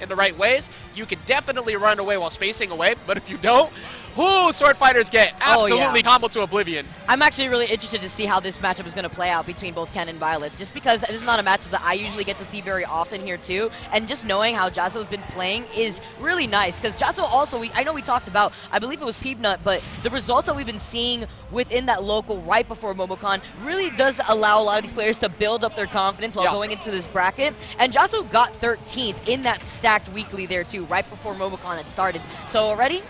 in the right ways, you can definitely run away while spacing away. But if you don't, Sword Fighters get absolutely combo to oblivion. I'm actually really interested to see how this matchup is going to play out between both Ken and Byleth, just because this is not a matchup that I usually get to see very often here too, and just knowing how Jahzzo's been playing is really nice, because Jahzzo also, I know we talked about, I believe it was Peanut, but the results that we've been seeing within that local right before MomoCon really does allow a lot of these players to build up their confidence while going into this bracket, and Jahzzo got 13th in that stacked weekly there too, right before MomoCon had started. So already,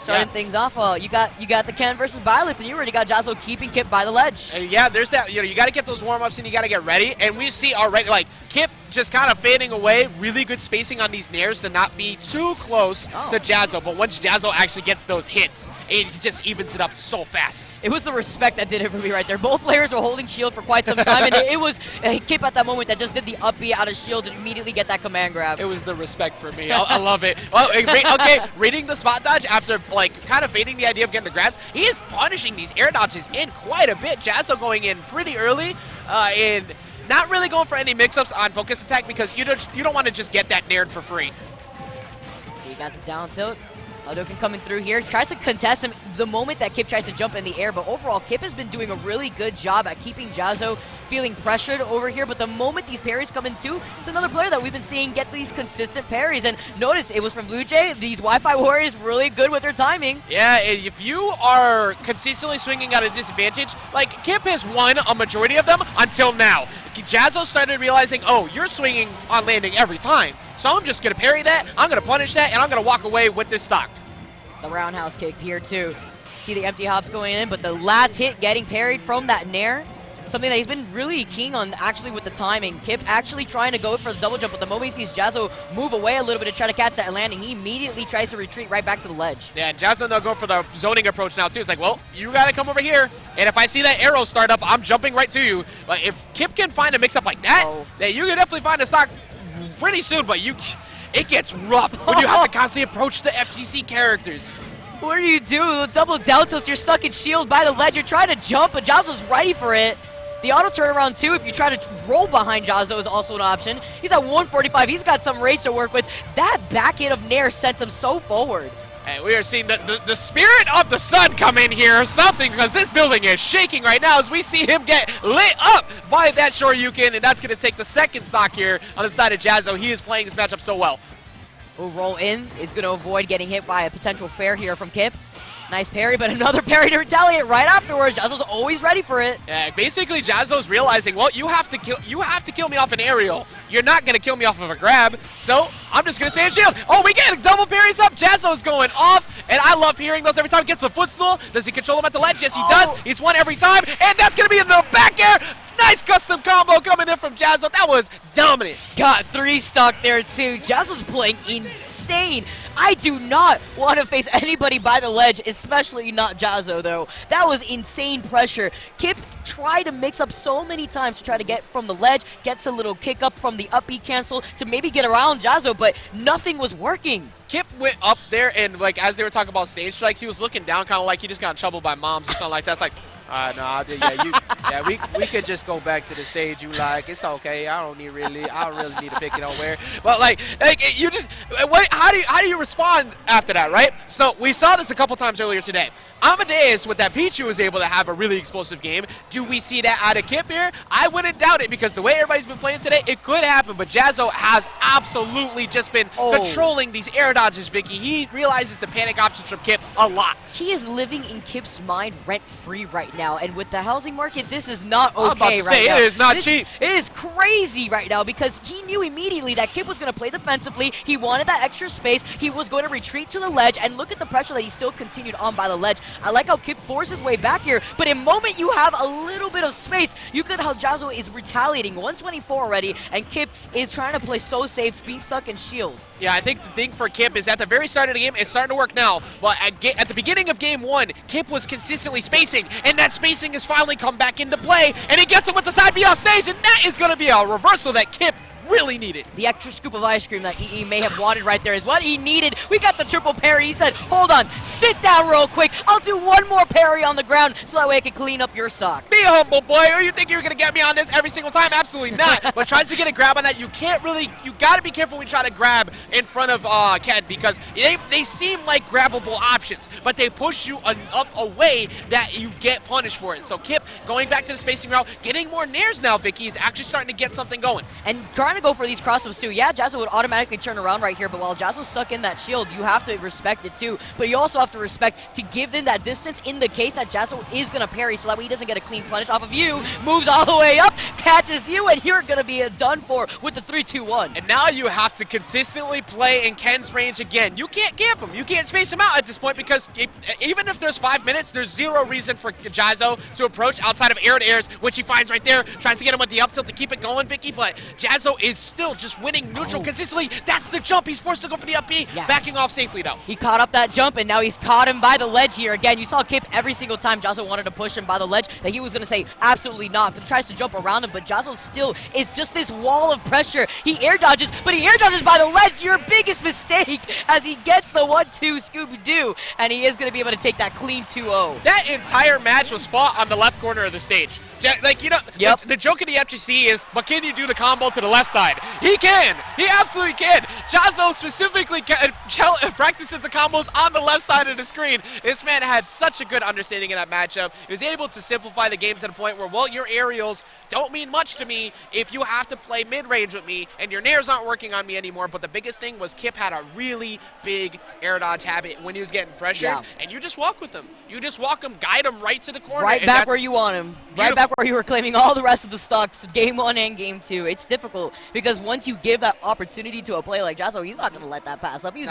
starting things off, you got the Ken versus Byleth, and you already got Jahzzo keeping Kip by the ledge. Yeah, there's that. You got to get those warm-ups and you got to get ready. And we see already, like, Kip just kind of fading away. Really good spacing on these nairs to not be too close to Jahzzo. But once Jahzzo actually gets those hits, it just evens it up so fast. It was the respect that did it for me right there. Both players were holding shield for quite some time, and it was Kip at that moment that just did the up B out of shield and immediately get that command grab. It was the respect for me. I love it. Well, okay, reading the spot dodge after, like, kind of fading the idea of getting the grabs, he is punishing these air dodges in quite a bit. Jahzzo going in pretty early, and not really going for any mix-ups on focus attack because you don't want to just get that nared for free. He got the down tilt. Hadouken coming through here. Tries to contest him the moment that Kip tries to jump in the air, but overall, Kip has been doing a really good job at keeping Jahzzo feeling pressured over here, but the moment these parries come in too, it's another player that we've been seeing get these consistent parries, and notice it was from Blue Jay. These Wi-Fi warriors really good with their timing. Yeah, if you are consistently swinging at a disadvantage, like, Kip has won a majority of them until now. Jahzzo started realizing, oh, you're swinging on landing every time. So I'm just going to parry that, I'm going to punish that, and I'm going to walk away with this stock. The roundhouse kick here too. See the empty hops going in, but the last hit getting parried from that nair. Something that he's been really keen on actually with the timing. Kip actually trying to go for the double jump, but the moment he sees Jahzzo move away a little bit to try to catch that landing, he immediately tries to retreat right back to the ledge. Yeah, and Jahzzo now going for the zoning approach now too. It's like, well, you got to come over here, and if I see that arrow start up, I'm jumping right to you. But if Kip can find a mix-up like that, then you can definitely find a stock pretty soon, but it gets rough when you have to constantly approach the FGC characters. What do you do? Double down tilts, you're stuck in shield by the ledge, you're trying to jump, but Jahzzo's ready for it. The auto turnaround too, if you try to roll behind Jahzzo, is also an option. He's at 145, he's got some range to work with. That back hit of nair sent him so forward. And we are seeing the spirit of the sun come in here or something, because this building is shaking right now as we see him get lit up by that Shoryuken, and that's going to take the second stock here on the side of Jahzzo. He is playing this matchup so well. Will roll in, is going to avoid getting hit by a potential fair here from Kip. Nice parry, but another parry to retaliate right afterwards. Jahzzo's always ready for it. Yeah, basically Jahzzo's realizing, well, you have to kill me off an aerial. You're not gonna kill me off of a grab, so I'm just gonna stay in shield. Oh, we get double parries up. Jahzzo's going off, and I love hearing those every time he gets the footstool. Does he control him at the ledge? Yes, he does. He's won every time, and that's gonna be in the back air. Nice custom combo coming in from Jahzzo. That was dominant. Got 3 stock there too. Jahzzo's playing insane. I do not want to face anybody by the ledge, especially not Jahzzo though. That was insane pressure. Kip tried to mix up so many times to try to get from the ledge, gets a little kick up from the up B cancel to maybe get around Jahzzo, but nothing was working. Kip went up there, and like as they were talking about stage strikes, he was looking down kind of like he just got in trouble by moms or something like that. It's like, no, we could just go back to the stage you like. It's okay. I don't really need to pick it on where. But like you just how do you respond after that, right? So we saw this a couple times earlier today. Amadeus with that Pichu was able to have a really explosive game. Do we see that out of Kip here? I wouldn't doubt it, because the way everybody's been playing today, it could happen, but Jahzzo has absolutely just been controlling these air dodges, Vicky. He realizes the panic options from Kip a lot. He is living in Kip's mind rent-free right now, and with the housing market, this is not okay. I'm about to say, now. It is not cheap. It is crazy right now, because he knew immediately that Kip was going to play defensively. He wanted that extra space. He was going to retreat to the ledge, and look at the pressure that he still continued on by the ledge. I like how Kip forced his way back here, but in moment you have a little bit of space, you could how Jahzzo is retaliating. 124 already, and Kip is trying to play so safe, being stuck in shield. Yeah, I think the thing for Kip is at the very start of the game, it's starting to work now, but at the beginning of game 1, Kip was consistently spacing, and that spacing has finally come back into play, and he gets him with the side B off stage, and that is going to be a reversal that Kip really needed. The extra scoop of ice cream that EE may have wanted right there is what he needed. We got the triple parry. He said, hold on, sit down real quick. I'll do one more parry on the ground so that way I can clean up your stock. Be humble, boy. Or you think you're going to get me on this every single time? Absolutely not. But tries to get a grab on that. You got to be careful when you try to grab in front of Ken, because they seem like grabbable options, but they push you enough away that you get punished for it. So Kip going back to the spacing route, getting more nairs now. Vicky is actually starting to get something going. And trying to go for these crossover too. Yeah, Jahzzo would automatically turn around right here, but while Jahzzo's stuck in that shield, you have to respect it too. But you also have to respect to give them that distance in the case that Jahzzo is going to parry, so that way he doesn't get a clean punish off of you. Moves all the way up, catches you, and you're going to be done for with the 3-2-1. And now you have to consistently play in Ken's range again. You can't camp him. You can't space him out at this point, because even if there's 5 minutes, there's zero reason for Jahzzo to approach outside of air to airs, which he finds right there. Tries to get him with the up tilt to keep it going, Vicky, but Jahzzo is still just winning neutral consistently. That's the jump. He's forced to go for the up B, backing off safely though. He caught up that jump, and now he's caught him by the ledge here. Again, you saw Kip every single time Jahzzo wanted to push him by the ledge that he was going to say absolutely not. But tries to jump around him, but Jahzzo still is just this wall of pressure. He air dodges, but he air dodges by the ledge. Your biggest mistake as he gets the 1-2 Scooby-Doo, and he is going to be able to take that clean 2-0. That entire match was fought on the left corner of the stage. Like, you know, the joke in the FGC is, but can you do the combo to the left side? He can. He absolutely can. Jahzzo specifically practices the combos on the left side of the screen. This man had such a good understanding of that matchup. He was able to simplify the game to the point where, well, your aerials don't mean much to me if you have to play mid-range with me, and your nairs aren't working on me anymore. But the biggest thing was Kip had a really big air dodge habit when he was getting pressured, and you just walk with him. You just walk him, guide him right to the corner. Right back where you want him. Right back where you were claiming all the rest of the stocks, game 1 and game 2. It's difficult because once you give that opportunity to a player like Jahzzo, he's not going to let that pass up. He's